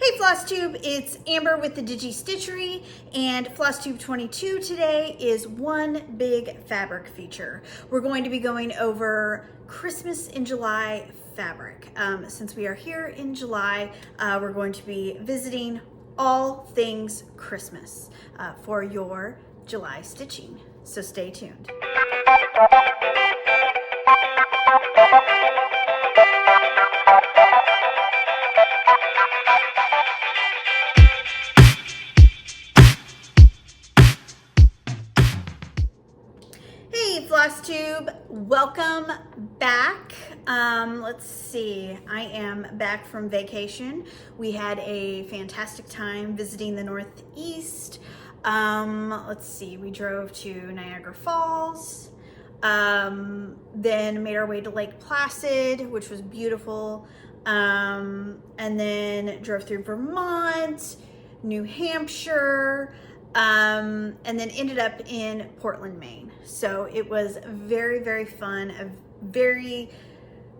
Hey Flosstube, it's Amber with the Digi Stitchery, and Flosstube 22 today is one big fabric feature. We're going to be going over Christmas in July fabric. Since we are here in July, we're going to be visiting all things Christmas for your July stitching. So stay tuned. Hey Flosstube, welcome back. Let's see, I am back from vacation. We had a fantastic time visiting the Northeast. Let's see, we drove to Niagara Falls, then made our way to Lake Placid, which was beautiful, and then drove through Vermont, New Hampshire, and then ended up in Portland, Maine. So it was very, very fun, very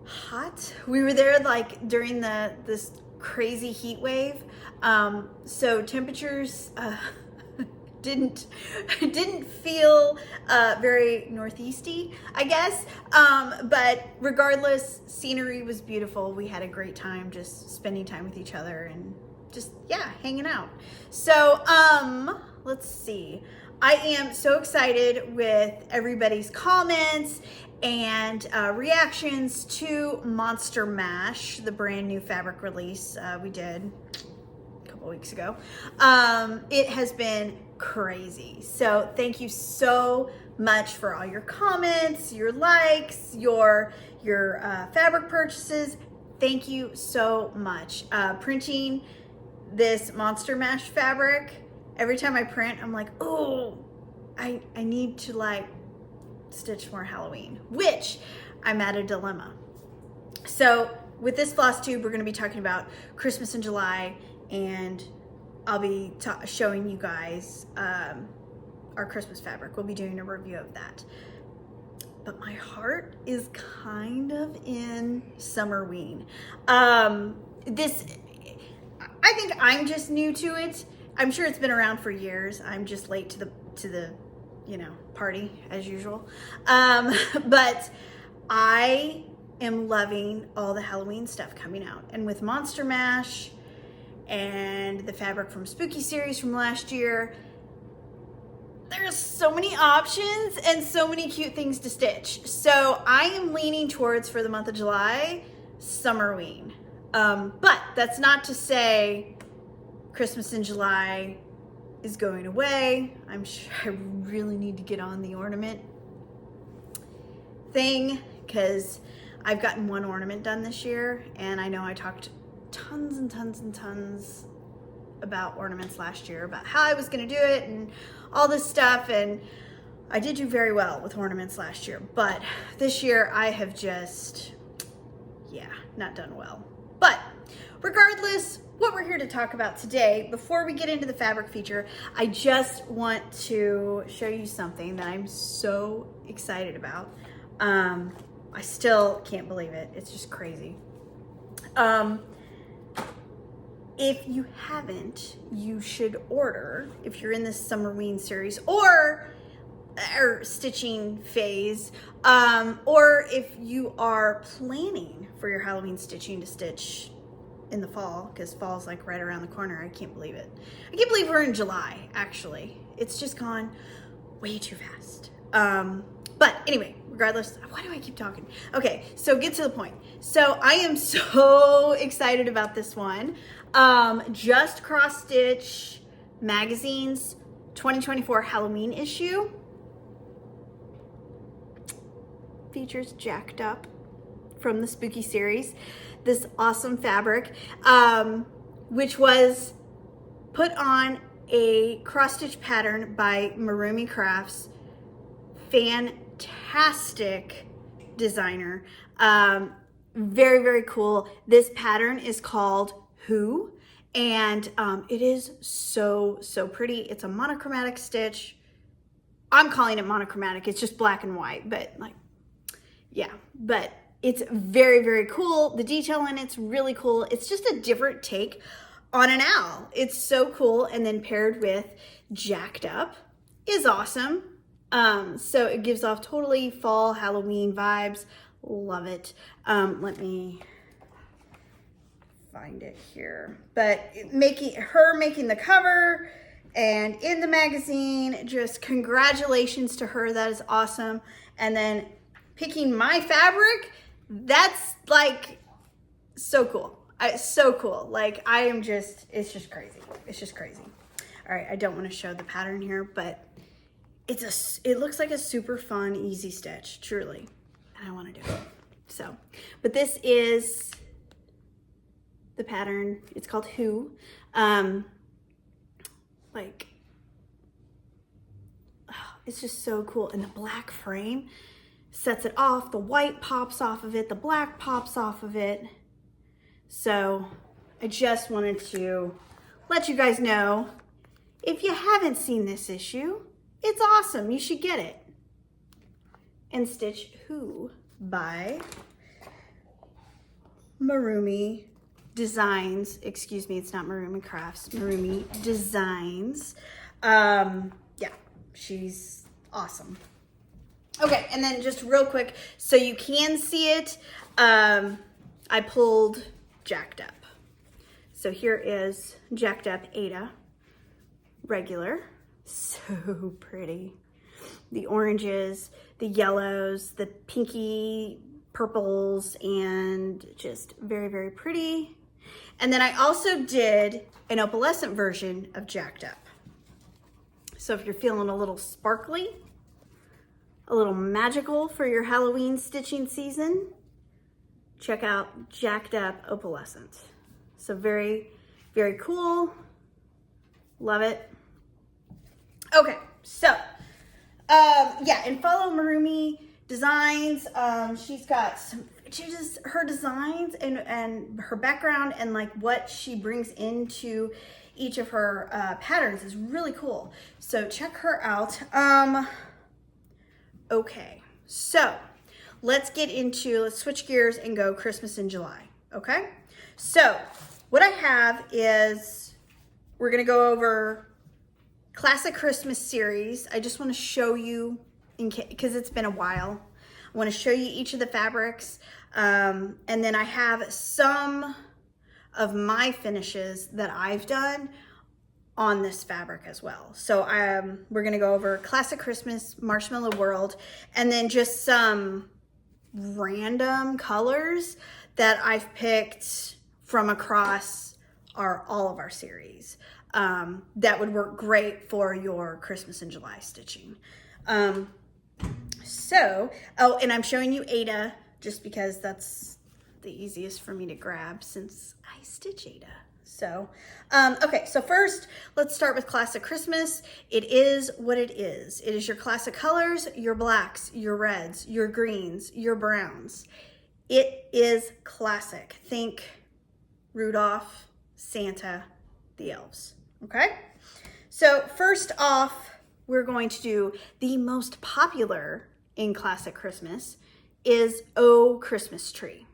hot. We were there like during this crazy heat wave. So temperatures didn't feel very northeasty, I guess. But regardless, scenery was beautiful. We had a great time just spending time with each other and just, yeah, hanging out. So, let's see. I am so excited with everybody's comments and reactions to Monster Mash, the brand new fabric release we did a couple weeks ago. It has been crazy. So thank you so much for all your comments, your likes, your fabric purchases. Thank you so much. Printing this Monster Mash fabric, every time I print, I'm like, oh, I need to like stitch more Halloween, which I'm at a dilemma. So with this Flosstube, we're going to be talking about Christmas in July, and I'll be showing you guys our Christmas fabric. We'll be doing a review of that. But my heart is kind of in Summerween. I think I'm just new to it. I'm sure it's been around for years. I'm just late to the party as usual. But I am loving all the Halloween stuff coming out. And with Monster Mash and the fabric from Spooky series from last year, there's so many options and so many cute things to stitch. So I am leaning towards, for the month of July, Summerween. But that's not to say Christmas in July is going away. I'm sure I really need to get on the ornament thing, because I've gotten one ornament done this year, and I know I talked tons and tons and tons about ornaments last year, about how I was going to do it and all this stuff, and I did do very well with ornaments last year, but this year I have just, not done well. But regardless, what we're here to talk about today, before we get into the fabric feature, I just want to show you something that I'm so excited about. I still can't believe it. It's just crazy. If you haven't, you should order, if you're in this Summerween series or stitching phase, or if you are planning for your Halloween stitching to stitch in the fall, because fall's like right around the corner. I can't believe it. I can't believe we're in July, actually. It's just gone way too fast. But anyway, regardless, why do I keep talking? Okay, so get to the point. So I am so excited about this one. Just Crossstitch Magazine's 2024 Halloween issue features Jacked Up from the Spooky series. This awesome fabric, which was put on a cross-stitch pattern by Marumi Crafts. Fantastic designer. Very, very cool. This pattern is called Who, and it is so, so pretty. It's a monochromatic stitch. I'm calling it monochromatic. It's just black and white, but like, yeah, but it's very, very cool. The detail in it's really cool. It's just a different take on an owl. It's so cool. And then paired with Jacked Up is awesome. So it gives off totally fall Halloween vibes. Love it. Let me find it here. But making the cover and in the magazine, just congratulations to her. That is awesome. And then picking my fabric, that's like so cool. So cool. Like it's just crazy. It's just crazy. All right, I don't want to show the pattern here, but it looks like a super fun, easy stitch, truly. And I want to do it. So, but this is the pattern. It's called Who. It's just so cool. And the black frame sets it off. The white pops off of it. The black pops off of it. So I just wanted to let you guys know, if you haven't seen this issue, it's awesome. You should get it. And stitch Who by Marumi Designs. Excuse me, it's not Marumi Crafts. Marumi Designs. Yeah, she's awesome. Okay, and then just real quick, so you can see it, I pulled Jacked Up. So here is Jacked Up Ada, regular. So pretty. The oranges, the yellows, the pinky purples, and just very, very pretty. And then I also did an opalescent version of Jacked Up. So if you're feeling a little sparkly, a little magical for your Halloween stitching season, check out Jacked Up Opalescent. So very, very cool. Love it. Okay, so yeah, and follow Marumi Designs. She's got her designs and her background and like what she brings into each of her patterns is really cool. So check her out. Okay, so let's switch gears and go Christmas in July. Okay, so what I have is we're gonna go over Classic Christmas series. I just want to show you, because it's been a while, I want to show you each of the fabrics, and then I have some of my finishes that I've done on this fabric as well. So we're going to go over Classic Christmas, Marshmallow World, and then just some random colors that I've picked from across all of our series. That would work great for your Christmas in July stitching. And I'm showing you Ada just because that's the easiest for me to grab since I stitch Ada. So, okay, so first let's start with Classic Christmas. It is what it is. It is your classic colors, your blacks, your reds, your greens, your browns. It is classic. Think Rudolph, Santa, the elves. Okay, so first off, we're going to do the most popular in Classic Christmas is Oh Christmas Tree.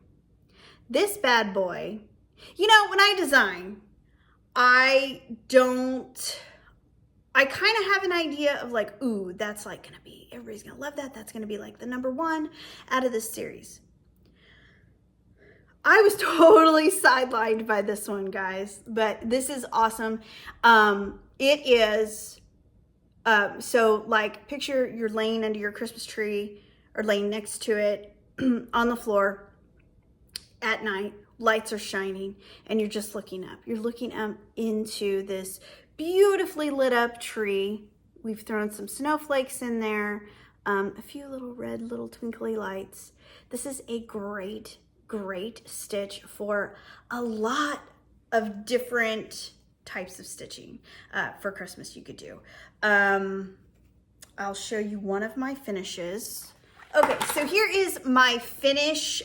This bad boy, you know, when I design, I kind of have an idea of like, ooh, that's like gonna be, everybody's gonna love that. That's gonna be like the #1 out of this series. I was totally sidelined by this one, guys, but this is awesome. It is, so like picture you're laying under your Christmas tree or laying next to it on the floor at night, lights are shining, and you're just looking up. You're looking up into this beautifully lit up tree. We've thrown some snowflakes in there, a few little twinkly lights. This is a great stitch for a lot of different types of stitching for Christmas you could do. I'll show you one of my finishes. Okay, so here is my finish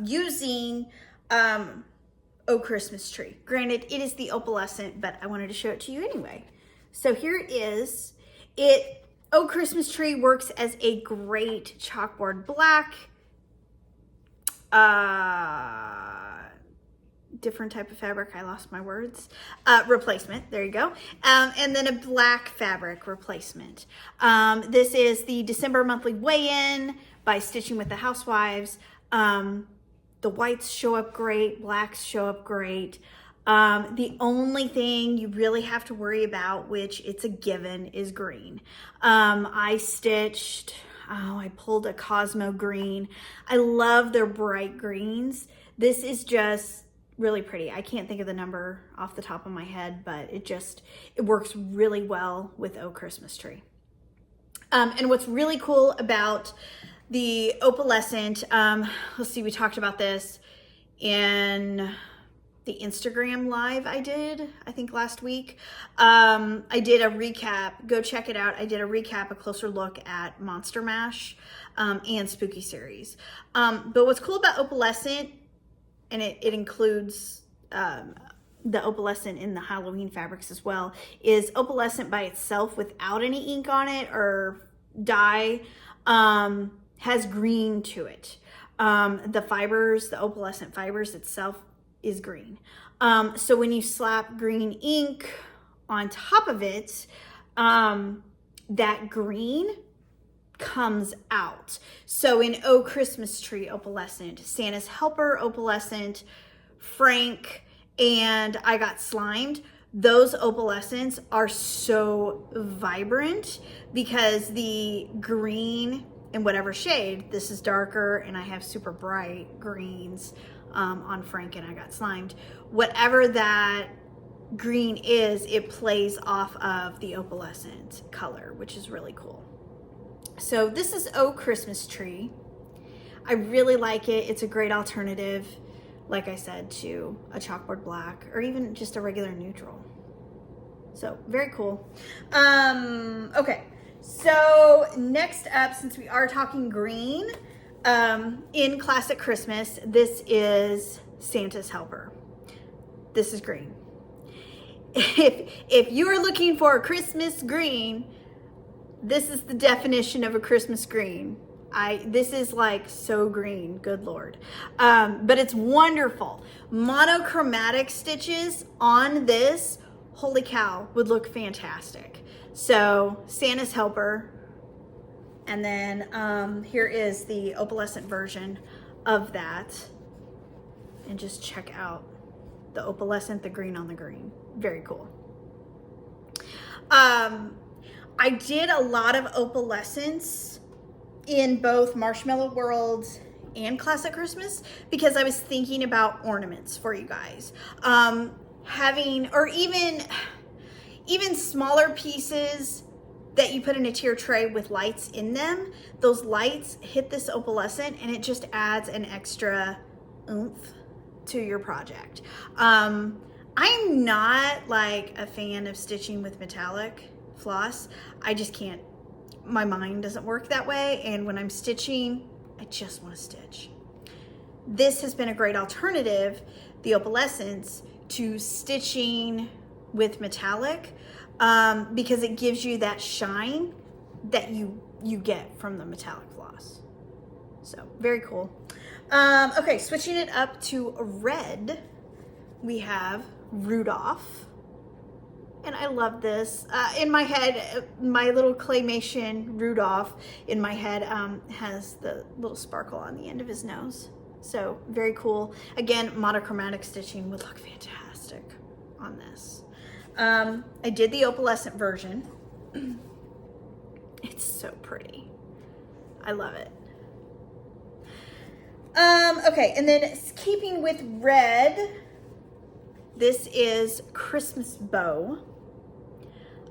using Oh Christmas Tree. Granted, it is the opalescent, but I wanted to show it to you anyway. So here it is. Oh Christmas Tree works as a great chalkboard black, different type of fabric. I lost my words. Replacement. There you go. And then a black fabric replacement. This is the December monthly weigh-in by Stitching with the Housewives. The whites show up great. Blacks show up great. The only thing you really have to worry about, which it's a given, is green. I stitched, I pulled a Cosmo green. I love their bright greens. This is just really pretty. I can't think of the number off the top of my head, but it works really well with Oh Christmas Tree. And what's really cool about the Opalescent, let's see, we talked about this in the Instagram live I did, I think last week. I did a recap, go check it out. I did a recap, a closer look at Monster Mash and Spooky Series. But what's cool about Opalescent, and it includes the Opalescent in the Halloween fabrics as well, is Opalescent by itself without any ink on it or dye has green to it. The fibers, the Opalescent fibers itself is green. So when you slap green ink on top of it, that green comes out. So in Oh Christmas Tree Opalescent, Santa's Helper Opalescent, Frank, and I Got Slimed, those opalescents are so vibrant because the green in whatever shade, this is darker and I have super bright greens on Frank and I Got Slimed, whatever that green is, it plays off of the opalescent color, which is really cool. So this is Oh Christmas Tree. I really like it. It's a great alternative, like I said, to a chalkboard black or even just a regular neutral. So very cool. Okay, so next up, since we are talking green, in Classic Christmas, this is Santa's Helper. This is green. If you are looking for a Christmas green, this is the definition of a Christmas green. This is like so green, good Lord. But it's wonderful. Monochromatic stitches on this, holy cow, would look fantastic. So Santa's Helper, and then here is the opalescent version of that. And just check out the opalescent, the green on the green. Very cool. I did a lot of opalescents in both Marshmallow World and Classic Christmas because I was thinking about ornaments for you guys. Having, or even smaller pieces that you put in a tier tray with lights in them, those lights hit this opalescent and it just adds an extra oomph to your project. I'm not like a fan of stitching with metallic floss. I just can't, my mind doesn't work that way. And when I'm stitching, I just want to stitch. This has been a great alternative, the opalescents, to stitching with metallic because it gives you that shine that you get from the metallic floss. So very cool. Okay, switching it up to red, we have Rudolph. And I love this. In my head, my little claymation Rudolph in my head has the little sparkle on the end of his nose. So very cool. Again, monochromatic stitching would look fantastic on this. I did the opalescent version. It's so pretty. I love it. Okay, and then keeping with red, this is Christmas Bow.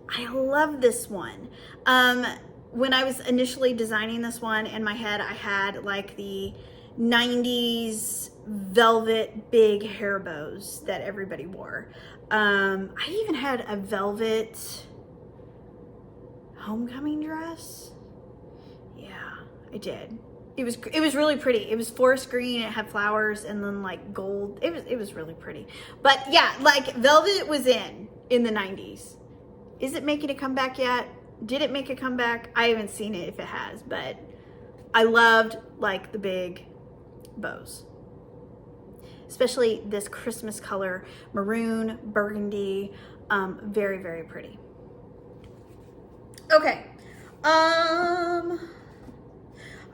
I love this one. When I was initially designing this one in my head, I had like the 90s velvet big hair bows that everybody wore. I even had a velvet homecoming dress. Yeah, I did. It was really pretty. It was forest green, it had flowers and then like gold. It was really pretty. But yeah, like velvet was in the 90s. Is it making a comeback yet? Did it make a comeback? I haven't seen it if it has, but I loved like the big bows. especially this Christmas color, maroon, burgundy, very, very pretty. Okay, all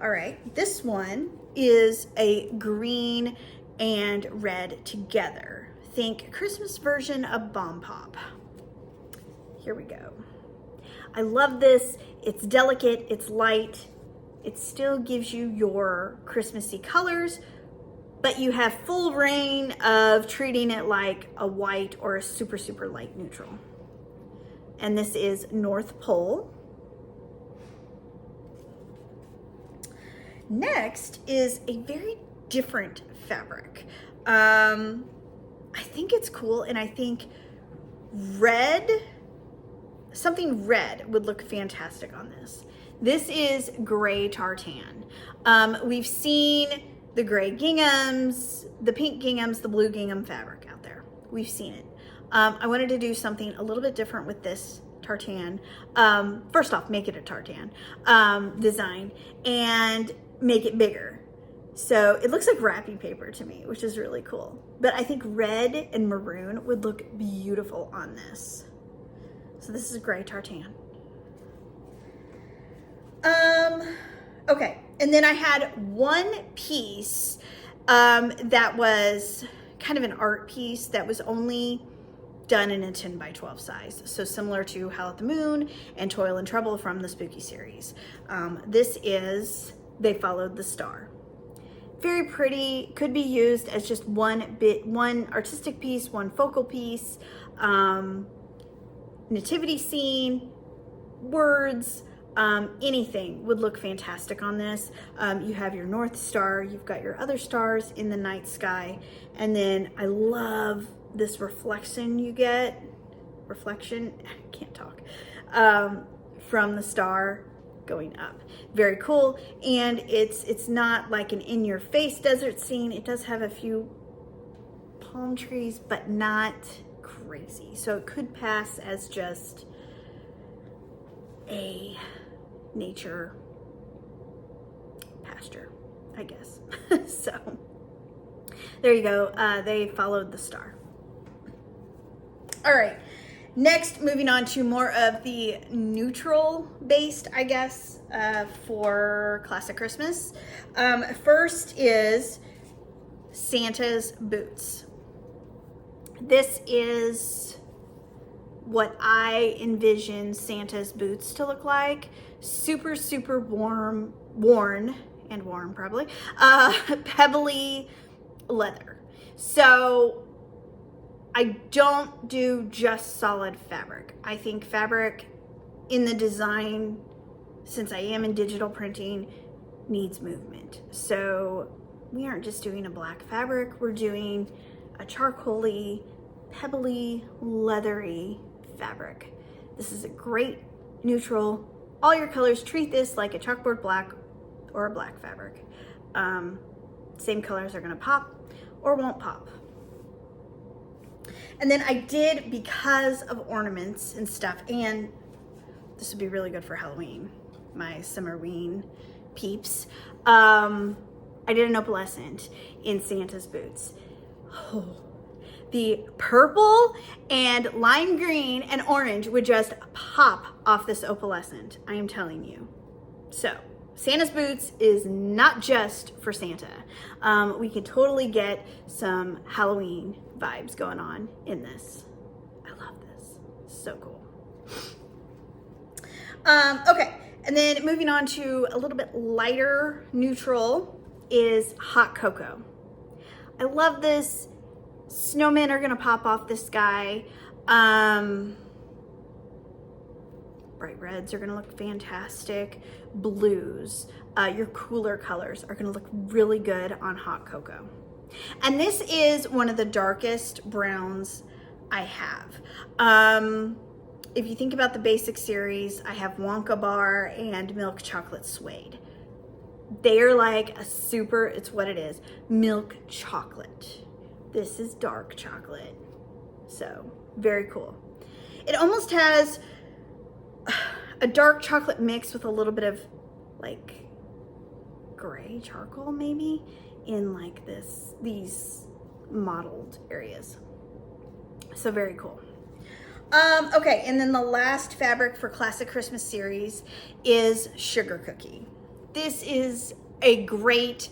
right, this one is a green and red together. Think Christmas version of Bomb Pop. Here we go. I love this. It's delicate, it's light. It still gives you your Christmassy colors, but you have full reign of treating it like a white or a super, super light neutral. And this is North Pole. Next is a very different fabric. I think it's cool, and I think something red would look fantastic on this. This is gray tartan. We've seen the gray ginghams, the pink ginghams, the blue gingham fabric out there. We've seen it. I wanted to do something a little bit different with this tartan. First off, make it a tartan design and make it bigger. So it looks like wrapping paper to me, which is really cool. But I think red and maroon would look beautiful on this. So this is gray tartan. Okay, and then I had one piece that was kind of an art piece that was only done in a 10 by 12 size. So similar to Howl at the Moon and Toil and Trouble from the Spooky series. This is They Followed the Star. Very pretty, could be used as just one artistic piece, one focal piece, nativity scene, words, anything would look fantastic on this. You have your North Star, you've got your other stars in the night sky, and then I love this reflection you get, I can't talk, from the star going up. Very cool, and it's not like an in-your-face desert scene. It does have a few palm trees, but not crazy. So it could pass as just a nature pasture, I guess. So there you go. They followed the star. All right. Next, moving on to more of the neutral based, I guess, for Classic Christmas. First is Santa's boots. This is what I envision Santa's boots to look like. Super, super worn probably, pebbly leather. So I don't do just solid fabric. I think fabric in the design, since I am in digital printing, needs movement. So we aren't just doing a black fabric, we're doing a charcoaly, pebbly, leathery fabric. This is a great neutral. All your colors, treat this like a chalkboard black or a black fabric. Same colors are gonna pop or won't pop. And then I did, because of ornaments and stuff, and this would be really good for Halloween, my Summerween peeps, I did an opalescent in Santa's boots. Oh, the purple and lime green and orange would just pop off this opalescent, I am telling you. So Santa's boots is not just for Santa. We can totally get some Halloween vibes going on in this. I love this. So cool. Okay, and then moving on to a little bit lighter neutral is Hot Cocoa. I love this. Snowmen are gonna pop off the sky. Bright reds are gonna look fantastic. Blues, your cooler colors are gonna look really good on Hot Cocoa. And this is one of the darkest browns I have. If you think about the basic series, I have Wonka Bar and Milk Chocolate Suede. They're like a super, it's what it is, milk chocolate. This is dark chocolate. So very cool. It almost has a dark chocolate mix with a little bit of like gray charcoal maybe in like these modeled areas. So very cool. Okay, and then the last fabric for Classic Christmas series is Sugar Cookie. This is a great,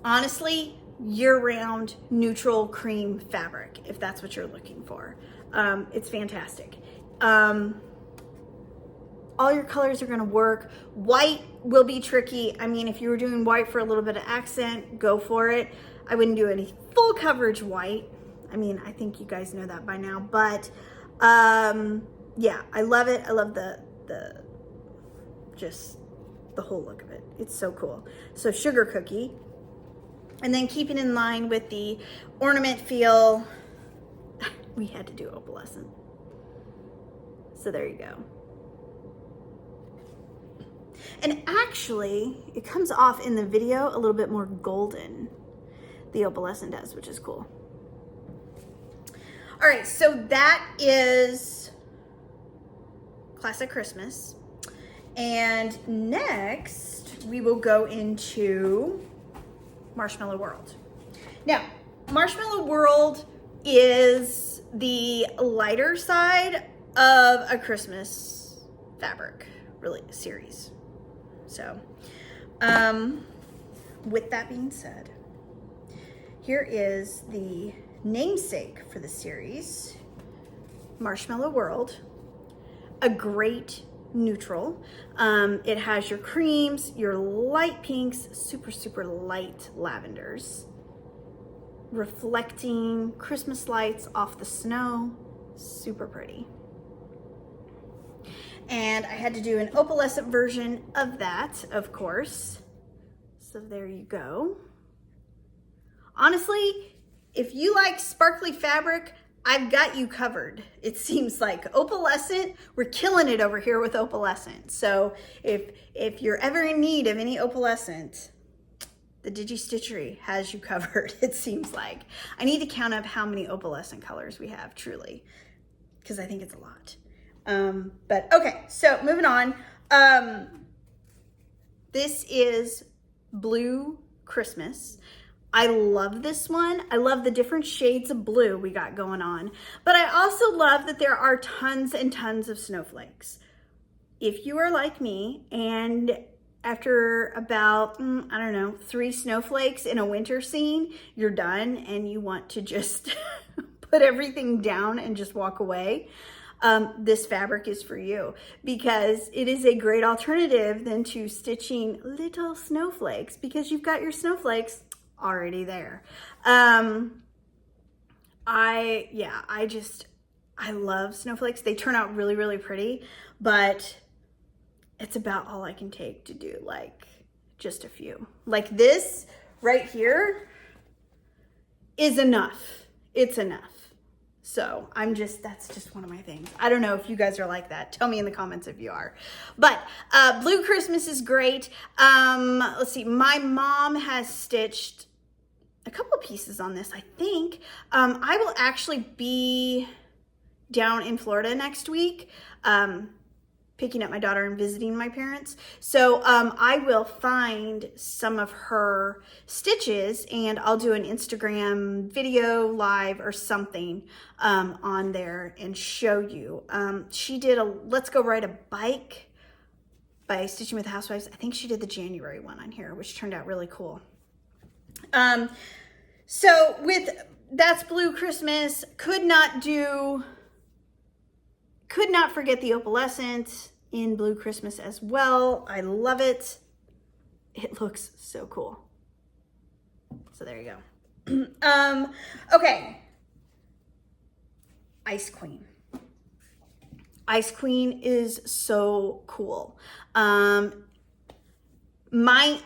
honestly, year-round neutral cream fabric, if that's what you're looking for. It's fantastic. All your colors are gonna work. White will be tricky. I mean, if you were doing white for a little bit of accent, go for it. I wouldn't do any full coverage white. I mean, I think you guys know that by now, but yeah, I love it. I love just the whole look of it. It's so cool. So Sugar Cookie, and then keeping in line with the ornament feel, we had to do Opalescent. So there you go. And actually, it comes off in the video a little bit more golden, the Opalescent does, which is cool. All right, so that is Classic Christmas. And next, we will go into Marshmallow World. Now, Marshmallow World is the lighter side of a Christmas fabric really series. So, with that being said, here is the namesake for the series, Marshmallow World, a great neutral. It has your creams, your light pinks, super, super light lavenders, reflecting Christmas lights off the snow, super pretty. And I had to do an opalescent version of that, of course. So there you go. Honestly, if you like sparkly fabric, I've got you covered. It seems like opalescent, we're killing it over here with opalescent. So if you're ever in need of any opalescent, the Digi-Stitchery has you covered, it seems like. I need to count up how many opalescent colors we have, truly, because I think it's a lot. But okay, so moving on. This is Blue Christmas. I love this one. I love the different shades of blue we got going on, but I also love that there are tons and tons of snowflakes. If you are like me and after about, I don't know, 3 snowflakes in a winter scene, you're done and you want to just put everything down and just walk away, this fabric is for you, because it is a great alternative than to stitching little snowflakes, because you've got your snowflakes already there. I love snowflakes. They turn out really, really pretty, but it's about all I can take to do like just a few. Like this right here is enough. It's enough. So that's just one of my things. I don't know if you guys are like that. Tell me in the comments if you are. But Blue Christmas is great. Let's see, my mom has stitched a couple of pieces on this, I think. I will actually be down in Florida next week, picking up my daughter and visiting my parents. So I will find some of her stitches and I'll do an Instagram video live or something on there and show you. She did a Let's Go Ride a Bike by Stitching with Housewives. I think she did the January one on here, which turned out really cool. So that's Blue Christmas. Could not forget the opalescent in Blue Christmas as well. I love it. It looks so cool. So there you go. Okay. Ice Queen. Ice Queen is so cool. My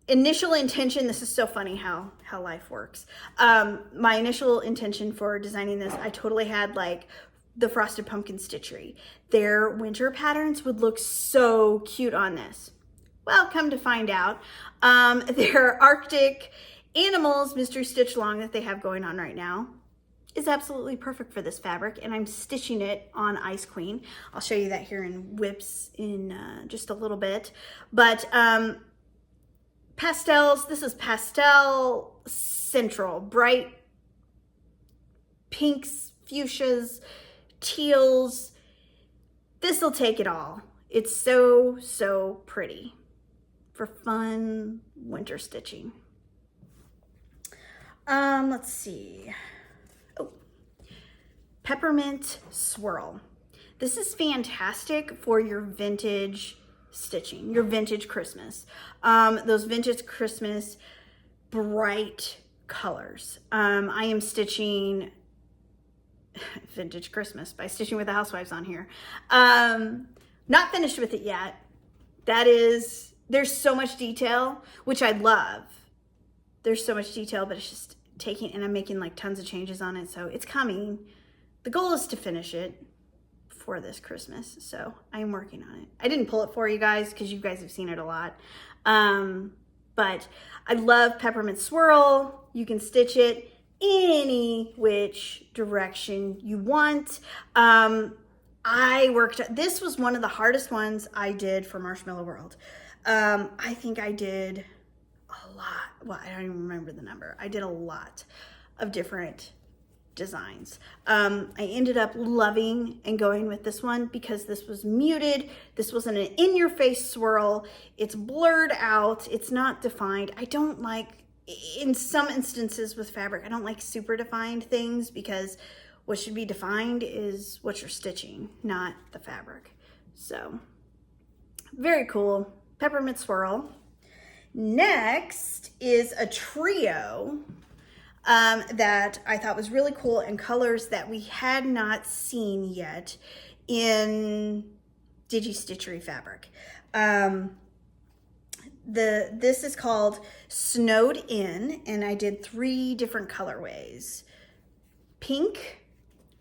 initial intention, this is so funny how life works. My initial intention for designing this, I totally had like the Frosted Pumpkin Stitchery. Their winter patterns would look so cute on this. Well, come to find out, their Arctic Animals Mystery Stitch Along that they have going on right now is absolutely perfect for this fabric, and I'm stitching it on Ice Queen. I'll show you that here in WIPs in just a little bit. But pastels, this is Pastel Central, bright pinks, fuchsias, teals. This will take it all. It's so, so pretty for fun winter stitching. Let's see. Oh, Peppermint Swirl. This is fantastic for your vintage stitching, your vintage Christmas. Those vintage Christmas bright colors. I am stitching vintage Christmas by Stitching with the Housewives on here. Not finished with it yet. There's so much detail, which I love. There's so much detail, but it's just and I'm making like tons of changes on it, so it's coming. The goal is to finish it for this Christmas, so I'm working on it. I didn't pull it for you guys because you guys have seen it a lot, but I love Peppermint Swirl. You can stitch it any which direction you want. This was one of the hardest ones I did for Marshmallow World. I think I did a lot. Well, I don't even remember the number. I did a lot of different designs. I ended up loving and going with this one because this was muted. This wasn't an in-your-face swirl. It's blurred out. It's not defined. I don't like, in some instances with fabric, I don't like super defined things because what should be defined is what you're stitching, not the fabric. So, very cool. Peppermint Swirl. Next is a trio that I thought was really cool in colors that we had not seen yet in Digi-Stitchery fabric. This is called Snowed In, and I did 3 different colorways. Pink,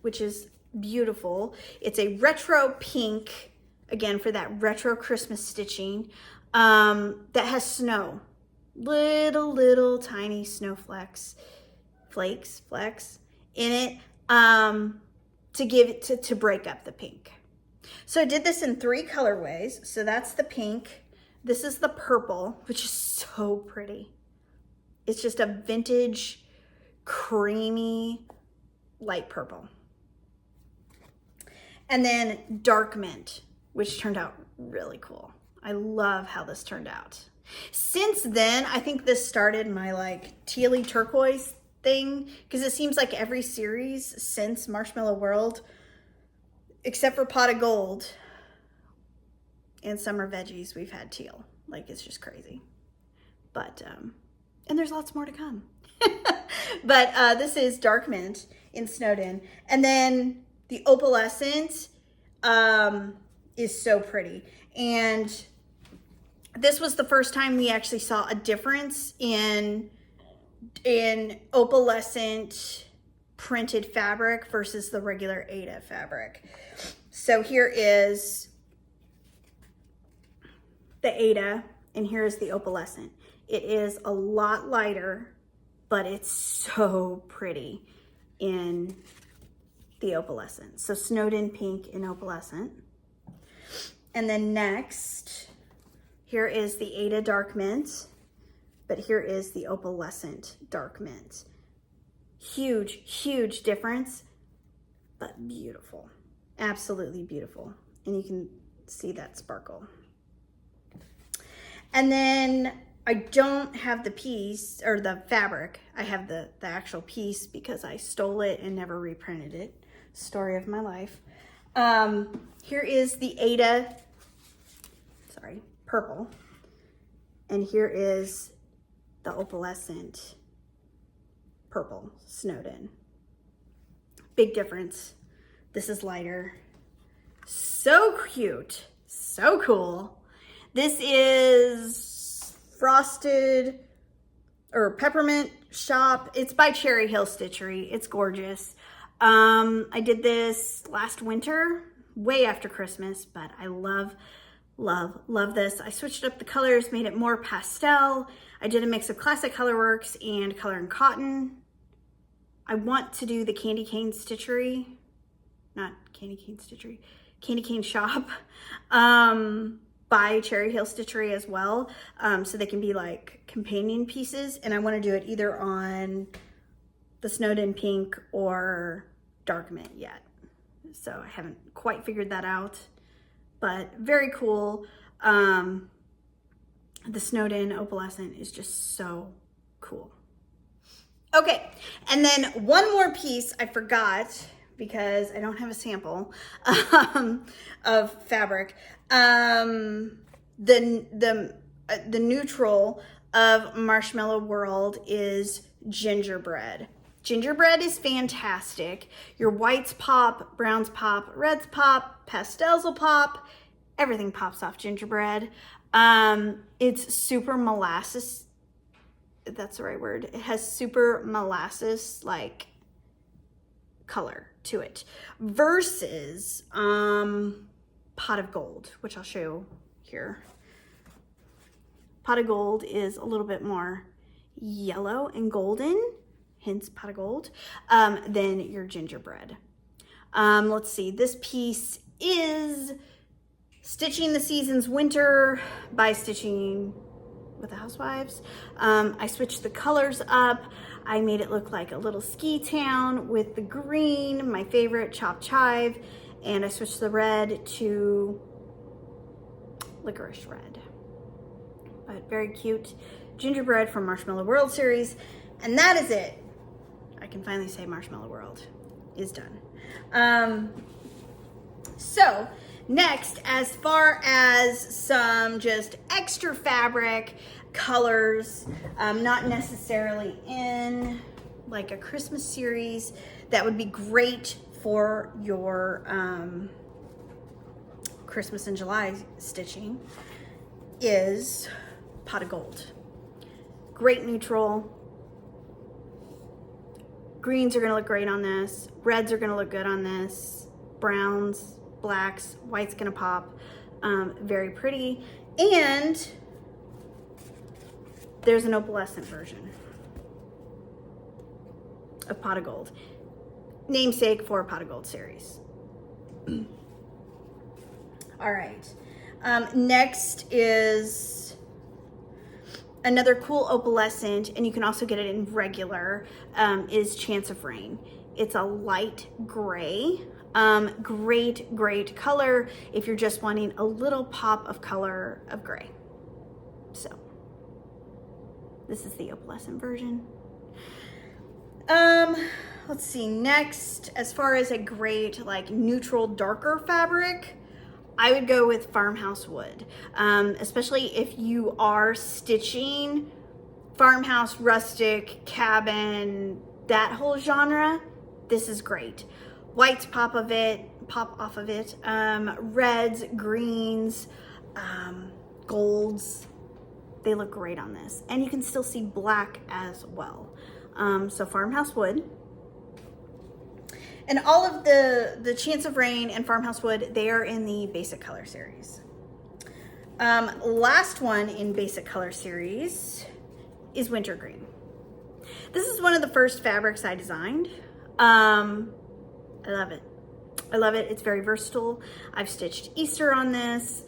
which is beautiful. It's a retro pink, again, for that retro Christmas stitching, that has snow. Little tiny snowflakes, flecks in it, to break up the pink. So I did this in 3 colorways. So that's the pink. This is the purple, which is so pretty. It's just a vintage, creamy, light purple. And then dark mint, which turned out really cool. I love how this turned out. Since then, I think this started my like tealy turquoise thing, because it seems like every series since Marshmallow World, except for Pot of Gold and Summer Veggies, we've had teal. Like, it's just crazy. But, and there's lots more to come. But this is dark mint in Snowed In. And then the Opalescent is so pretty. And this was the first time we actually saw a difference in Opalescent printed fabric versus the regular Aida fabric. So here is the Aida, and here is the Opalescent. It is a lot lighter, but it's so pretty in the Opalescent. So Snowed In pink in Opalescent. And then next, here is the Aida dark mint, but here is the Opalescent dark mint. Huge difference, but beautiful. Absolutely beautiful. And you can see that sparkle. And then I don't have the piece or the fabric. I have the actual piece because I stole it and never reprinted it. Story of my life. Here is the Aida, purple. And here is the Opalescent purple, Snowed In. Big difference. This is lighter. So cute. So cool. This is Frosted or Peppermint Shop. It's by Cherry Hill Stitchery. It's gorgeous. I did this last winter, way after Christmas, but I love this. I switched up the colors, made it more pastel. I did a mix of Classic Colorworks and Color and Cotton. I want to do the Candy Cane Stitchery, not Candy Cane Stitchery, Candy Cane Shop by Cherry Hill Stitchery as well, so they can be like companion pieces. And I want to do it either on the Snowed In Pink or Dark Mint yet. So I haven't quite figured that out, but very cool. The Snowed In Opalescent is just so cool. Okay, and then one more piece I forgot because I don't have a sample of fabric. The neutral of Marshmallow World is Gingerbread. Gingerbread is fantastic. Your whites pop, browns pop, reds pop, pastels will pop. Everything pops off Gingerbread. It's super molasses. If that's the right word. It has super molasses like color to it versus Pot of Gold, which I'll show you here. Pot of Gold is a little bit more yellow and golden, hence Pot of Gold, than your Gingerbread. Let's see, this piece is Stitching the Seasons Winter by Stitching with the Housewives. I switched the colors up. I made it look like a little ski town with the green, my favorite, chopped chive, and I switched the red to licorice red. But very cute Gingerbread from Marshmallow World series. And that is it. I can finally say Marshmallow World is done. So next, as far as some just extra fabric, colors, not necessarily in like a Christmas series, that would be great for your Christmas and July stitching, is Pot of Gold. Great neutral. Greens are gonna look great on this. Reds are gonna look good on this. Browns, blacks, white's gonna pop. Very pretty. And there's an opalescent version of Pot of Gold. Namesake for Pot of Gold series. All right. Next is another cool opalescent, and you can also get it in regular, is Chance of Rain. It's a light gray. Great color if you're just wanting a little pop of color of gray. So this is the opalescent version. Let's see, next, as far as a great like neutral darker fabric, I would go with Farmhouse Wood, especially if you are stitching farmhouse, rustic, cabin, that whole genre. This is great. Whites pop off of it. Reds, greens, golds, they look great on this. And you can still see black as well. So Farmhouse Wood. And all of the Chance of Rain and Farmhouse Wood, they are in the Basic Color series. Last one in Basic Color series is Wintergreen. This is one of the first fabrics I designed. I love it. I love it. It's very versatile. I've stitched Easter on this,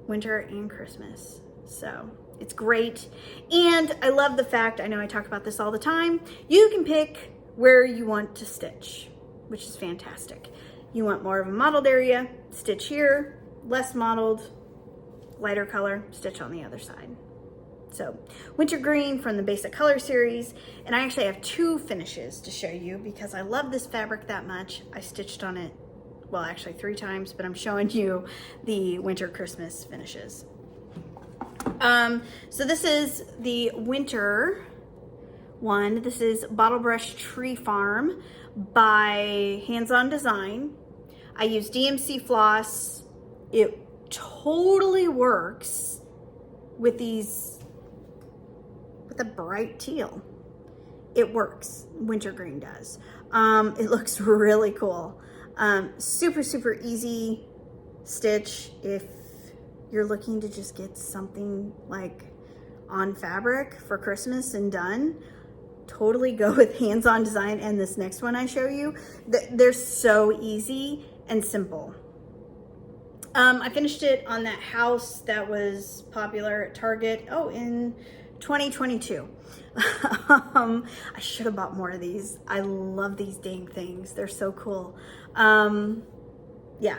winter and Christmas. So it's great. And I love the fact, I know I talk about this all the time, you can pick where you want to stitch, which is fantastic. You want more of a mottled area, stitch here, less mottled, lighter color, stitch on the other side. So Wintergreen from the Basic Color series. And I actually have two finishes to show you because I love this fabric that much. I stitched on it, well, actually 3 times, but I'm showing you the winter Christmas finishes. So this is the winter one. This is Bottle Brush Tree Farm by Hands On Design. I use DMC floss. It totally works with these, with a bright teal. It works. Wintergreen does. It looks really cool. Super easy stitch if you're looking to just get something like on fabric for Christmas and done. Totally go with Hands On Design and this next one I show you. They're so easy and simple. I finished it on that house that was popular at Target, in 2022. I should have bought more of these. I love these dang things. They're so cool. Yeah,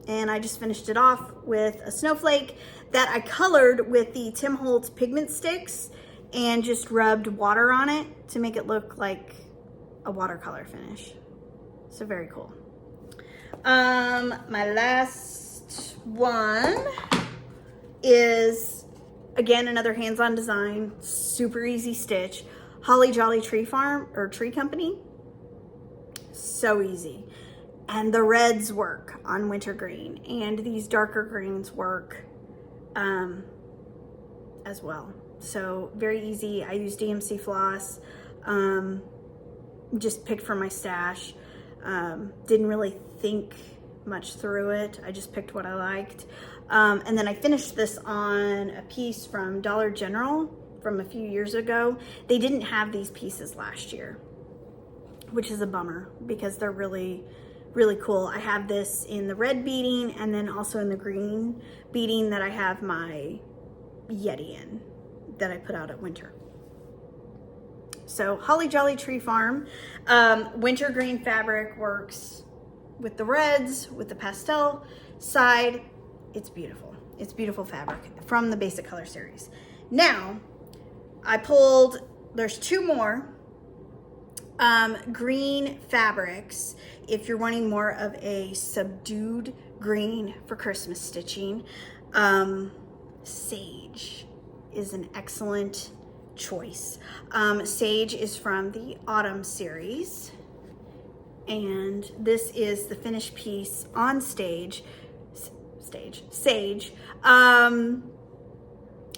and I just finished it off with a snowflake that I colored with the Tim Holtz pigment sticks and just rubbed water on it to make it look like a watercolor finish. So very cool. My last one is, again, another hands-on design, super easy stitch. Holly Jolly Tree Farm, or Tree Company. So easy. And the reds work on wintergreen, and these darker greens work as well. So very easy. I use DMC floss, just picked from my stash. Didn't really think much through it. I just picked what I liked. And then I finished this on a piece from Dollar General from a few years ago. They didn't have these pieces last year, which is a bummer because they're really, really cool. I have this in the red beading and then also in the green beading that I have my Yeti in that I put out at winter. So Holly Jolly Tree Farm, wintergreen fabric works with the reds, with the pastel side. It's beautiful. It's beautiful fabric from the Basic Color series. Now, I pulled, there's two more green fabrics if you're wanting more of a subdued green for Christmas stitching. Sage is an excellent choice. Sage is from the Autumn series, and this is the finished piece on Sage.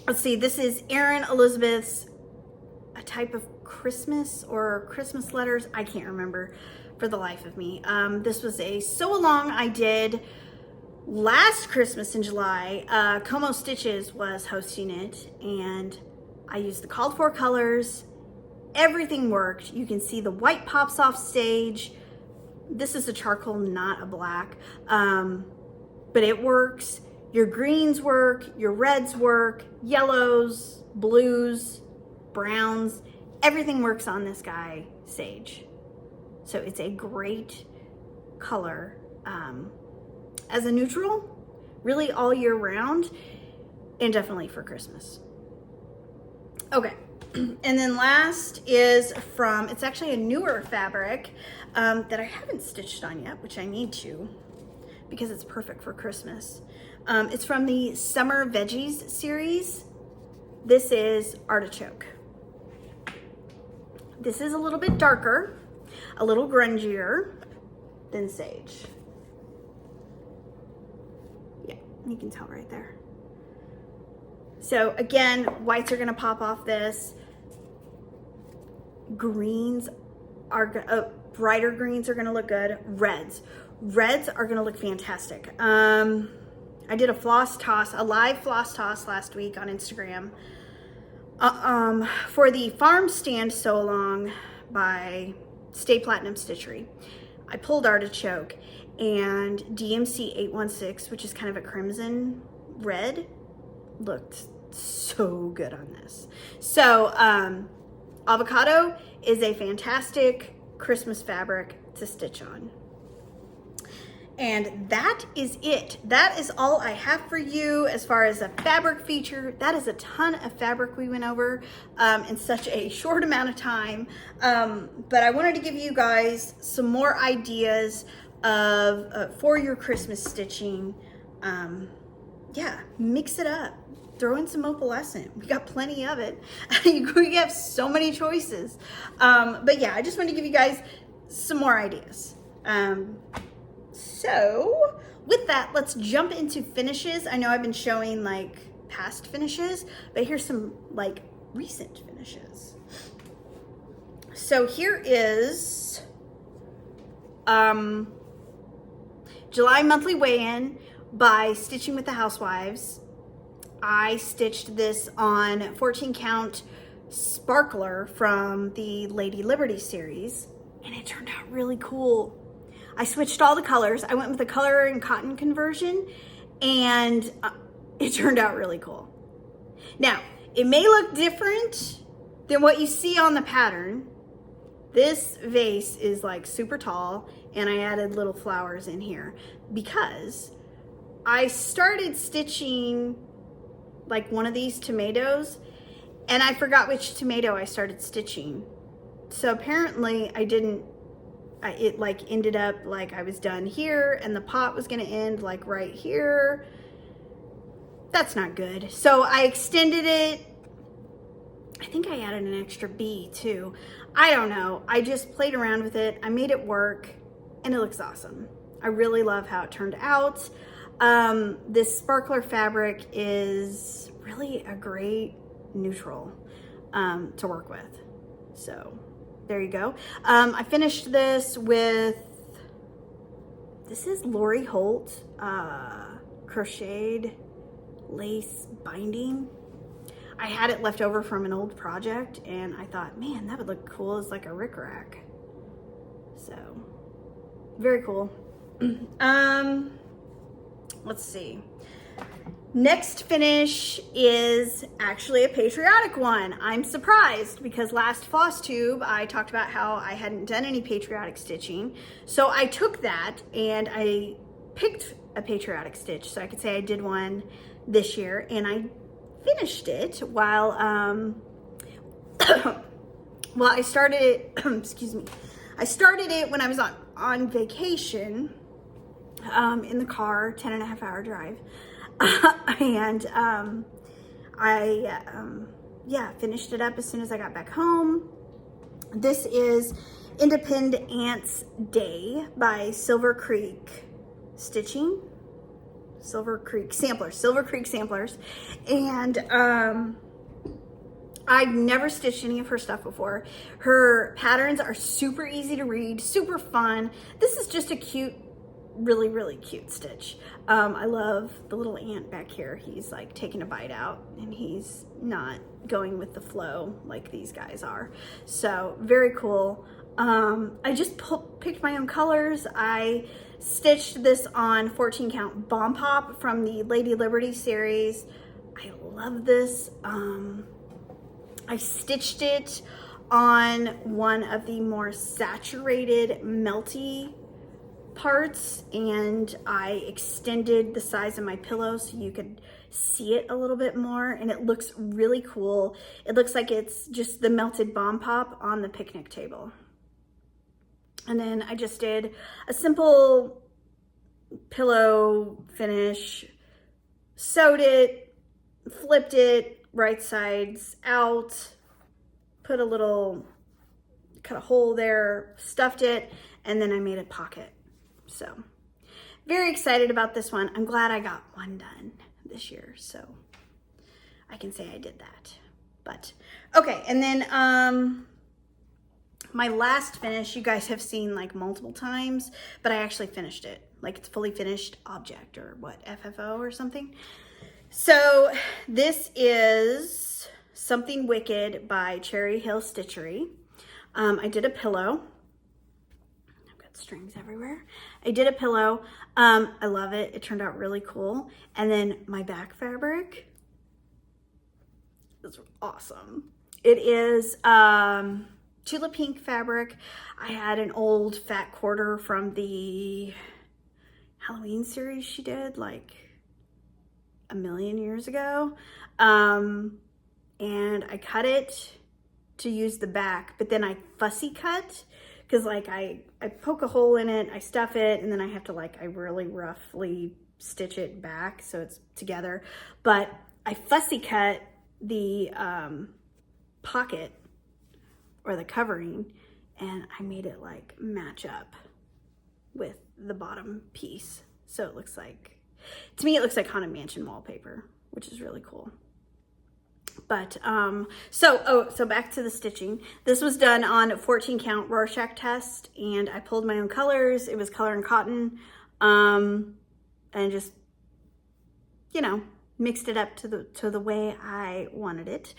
Let's see, this is Erin Elizabeth's a type of Christmas or Christmas letters. I can't remember for the life of me. This was a sew along I did last Christmas in July. Como Stitches was hosting it, and I used the called for colors. Everything worked. You can see the white pops off Sage. This is a charcoal, not a black, but it works. Your greens work, your reds work, yellows, blues, browns, everything works on this guy, Sage. So it's a great color as a neutral, really all year round, and definitely for Christmas. Okay, and then last is from, it's actually a newer fabric that I haven't stitched on yet, which I need to, because it's perfect for Christmas. It's from the Summer Veggies series. This is Artichoke. This is a little bit darker, a little grungier than Sage. Yeah, you can tell right there. So again, whites are gonna pop off this. Greens are, brighter greens are gonna look good. Reds are gonna look fantastic. I did a floss toss, a live floss toss last week on Instagram for the Farm Stand Sew Along by Stay Platinum Stitchery. I pulled Artichoke and DMC 816, which is kind of a crimson red, looked so good on this. So avocado is a fantastic Christmas fabric to stitch on. And that is it. That is all I have for you as far as a fabric feature. That is a ton of fabric we went over in such a short amount of time. But I wanted to give you guys some more ideas of for your Christmas stitching. Yeah, mix it up. Throw in some opalescent. We got plenty of it. We have so many choices. But yeah, I just wanted to give you guys some more ideas. So with that, let's jump into finishes. I know I've been showing like past finishes, but here's some like recent finishes. So here is July monthly weigh-in by Stitching with the Housewives. I stitched this on 14 count sparkler from the Lady Liberty series, and it turned out really cool. I switched all the colors. I went with the color and cotton conversion, and it turned out really cool. Now, it may look different than what you see on the pattern. This vase is like super tall, and I added little flowers in here because I started stitching like one of these tomatoes and I forgot which tomato I started stitching. So apparently it like ended up like I was done here and the pot was gonna end like right here. That's not good. So I extended it. I think I added an extra bee too. I don't know. I just played around with it. I made it work and it looks awesome. I really love how it turned out. This sparkler fabric is really a great neutral to work with. So there you go. I finished this with, this is Lori Holt crocheted lace binding. I had it left over from an old project and I thought, man, that would look cool as like a rickrack. So very cool. Let's see. Next finish is actually a patriotic one. I'm surprised because last Flosstube I talked about how I hadn't done any patriotic stitching. So I took that and I picked a patriotic stitch so I could say I did one this year, and I finished it while well, I started it excuse me, I started it when I was on vacation in the car, 10.5 hour drive. And I finished it up as soon as I got back home. This is Independent Ants Day by Silver Creek Stitching. Silver Creek Samplers. And I've never stitched any of her stuff before. Her patterns are super easy to read, super fun. This is just a cute, really, really cute stitch. I love the little ant back here. He's like taking a bite out and he's not going with the flow like these guys are. So very cool. I just picked my own colors. I stitched this on 14 count Bomb Pop from the Lady Liberty series. I love this. I stitched it on one of the more saturated melty parts, and I extended the size of my pillow so you could see it a little bit more, and it looks really cool. It looks like it's just the melted Bomb Pop on the picnic table. And then I just did a simple pillow finish, sewed it, flipped it right sides out, put a little, cut a hole there, stuffed it, and then I made a pocket. So very excited about this one. I'm glad I got one done this year, so I can say I did that. But okay, and then my last finish you guys have seen like multiple times, but I actually finished it. Like it's fully finished object, or what, FFO or something. So this is Something Wicked by Cherry Hill Stitchery. I did a pillow. I've got strings everywhere. I did a pillow. I love it. It turned out really cool. And then my back fabric is awesome. It is Tula Pink fabric. I had an old fat quarter from the Halloween series she did like a million years ago. And I cut it to use the back, but then I fussy cut because like I poke a hole in it, I stuff it, and then I have to like, I really roughly stitch it back so it's together. But I fussy cut the pocket or the covering, and I made it like match up with the bottom piece. So it looks like, to me, it looks like Haunted Mansion wallpaper, which is really cool. But, so back to the stitching. This was done on a 14 count Rorschach test, and I pulled my own colors. It was color and cotton, and just, you know, mixed it up to the way I wanted it.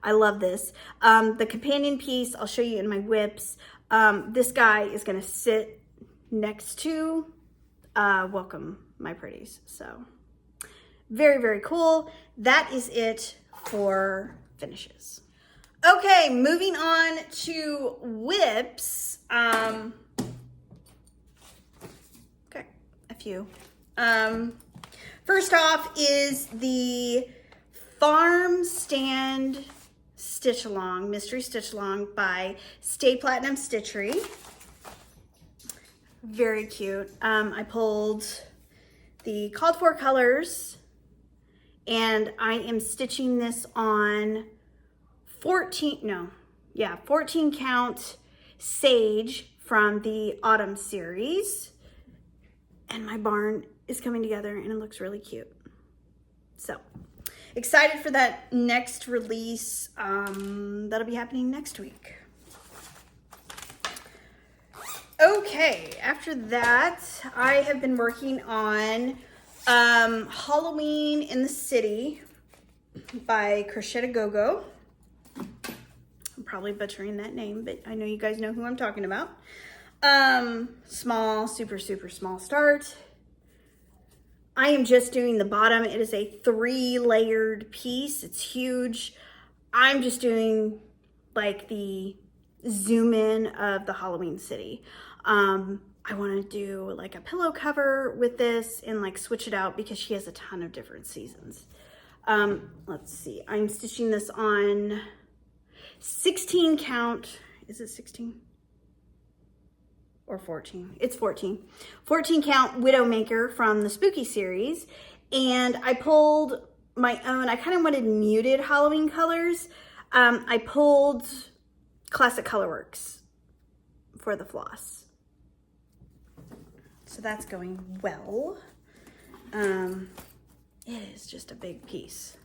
I love this. The companion piece, I'll show you in my whips. This guy is gonna sit next to Welcome, My Pretties. So very, very cool. That is it for finishes. Okay, moving on to whips. Okay, a few. First off is the Farm Stand Stitch Along, Mystery Stitch Along by Stay Platinum Stitchery. Very cute. I pulled the called for colors and I am stitching this on 14 count Sage from the Autumn series. And my barn is coming together and it looks really cute. So excited for that next release. That'll be happening next week. Okay, after that, I have been working on Halloween in the City by Crochet Go-Go. I'm probably butchering that name, but I know you guys know who I'm talking about. Small, super small start. I am just doing the bottom. It is a 3-layered piece. It's huge. I'm just doing like the zoom in of the Halloween City. I want to do like a pillow cover with this and like switch it out because she has a ton of different seasons. Let's see. I'm stitching this on 16 count. Is it 16? Or 14. It's 14. 14 count Widowmaker from the Spooky series. And I pulled my own, I kind of wanted muted Halloween colors. I pulled Classic Colorworks for the floss. So that's going well. It is just a big piece.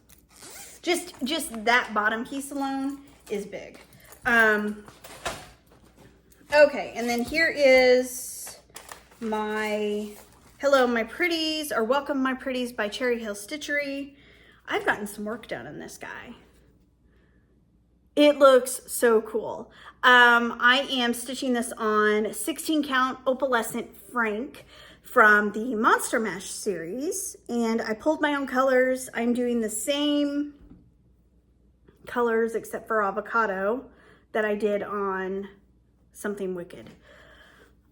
Just that bottom piece alone is big. Okay, and then here is my Hello My Pretties, or Welcome My Pretties by Cherry Hill Stitchery. I've gotten some work done on this guy. It looks so cool. I am stitching this on 16 count Opalescent Frank from the Monster Mash series, and I pulled my own colors. I'm doing the same colors except for avocado that I did on Something Wicked.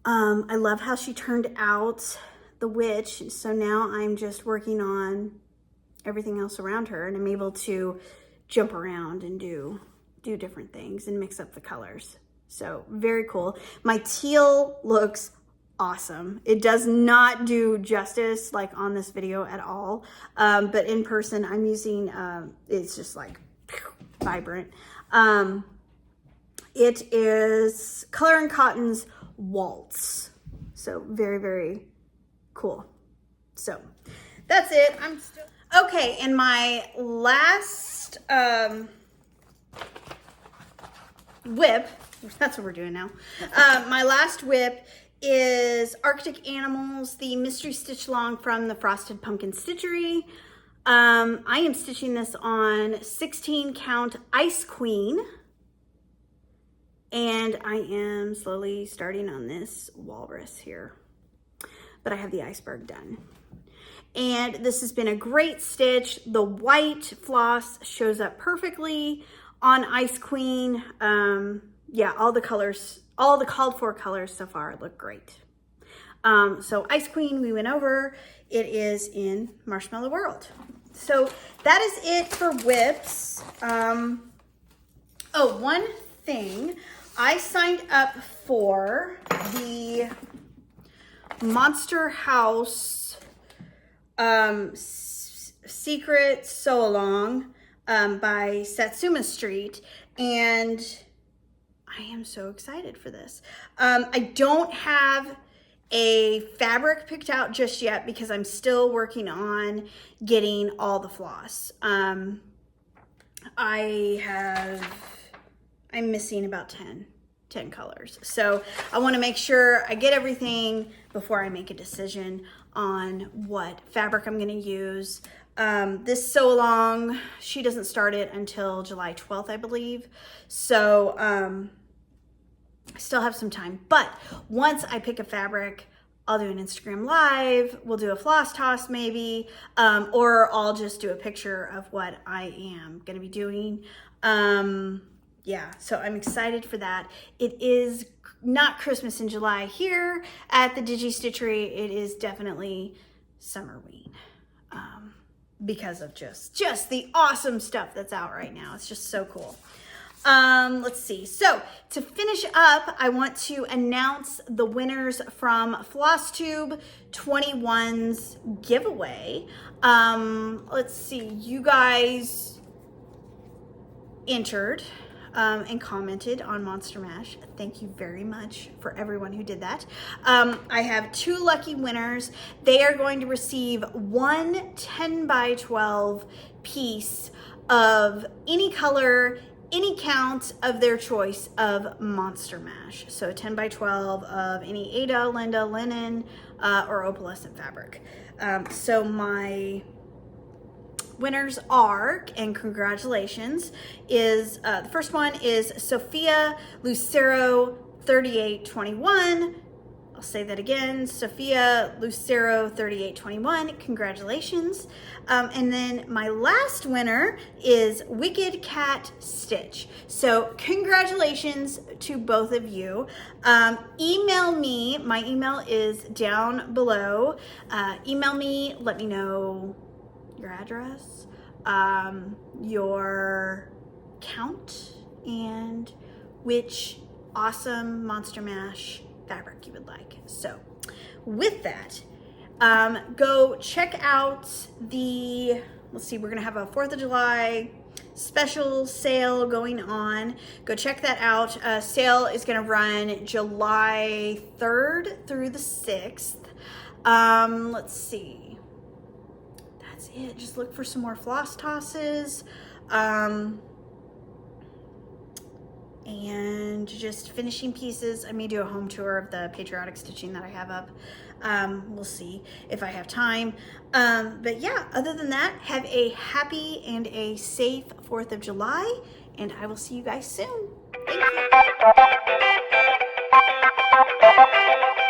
I love how she turned out, the witch. So now I'm just working on everything else around her, and I'm able to jump around and do different things and mix up the colors. So very cool. My teal looks awesome. It does not do justice like on this video at all. But in person I'm using, it's just like vibrant. It is Color and Cotton's Waltz. So very cool. So that's it. I'm still okay. And my last whip, that's what we're doing now. My last whip is Arctic Animals, the Mystery Stitch Along from the Frosted Pumpkin Stitchery. I am stitching this on 16 count Ice Queen. And I am slowly starting on this walrus here, but I have the iceberg done. And this has been a great stitch. The white floss shows up perfectly on Ice Queen. Yeah, all the colors, all the called for colors so far look great. So Ice Queen, we went over. It is in Marshmallow World. So that is it for whips. Oh, one thing. I signed up for the Monster House Secret Sew Along by Satsuma Street, and I am so excited for this. I don't have a fabric picked out just yet because I'm still working on getting all the floss. I'm missing about 10 colors. So I want to make sure I get everything before I make a decision on what fabric I'm going to use. This sew along, she doesn't start it until July 12th, I believe. So I still have some time. But once I pick a fabric, I'll do an Instagram live, we'll do a floss toss maybe, or I'll just do a picture of what I am gonna be doing. Yeah, so I'm excited for that. It is not Christmas in July here at the Digi Stitchery. It is definitely Summerween, because of just the awesome stuff that's out right now. It's just so cool. Let's see. So to finish up, I want to announce the winners from Flosstube 21's giveaway. Let's see. You guys entered and commented on Monster Mash. Thank you very much for everyone who did that. I have 2 lucky winners. They are going to receive one 10 by 12 piece of any color, any count of their choice of Monster Mash. So 10 by 12 of any Ada, Linda, linen, or opalescent fabric. So my winners are, and congratulations, is the first one is Sophia Lucero 3821. I'll say that again, Sophia Lucero 3821. Congratulations. And then my last winner is Wicked Cat Stitch. So congratulations to both of you. Email me. My email is down below. Email me. Let me know your address, your count, and which awesome Monster Mash fabric you would like. So with that, go check out the, let's see, we're gonna have a 4th of July special sale going on. Go check that out. Sale is gonna run July 3rd through the 6th. Let's see. That's it. Just look for some more floss tosses. And just finishing pieces. I may do a home tour of the patriotic stitching that I have up. We'll see if I have time. But yeah, other than that, have a happy and a safe 4th of July, and I will see you guys soon. Thank you.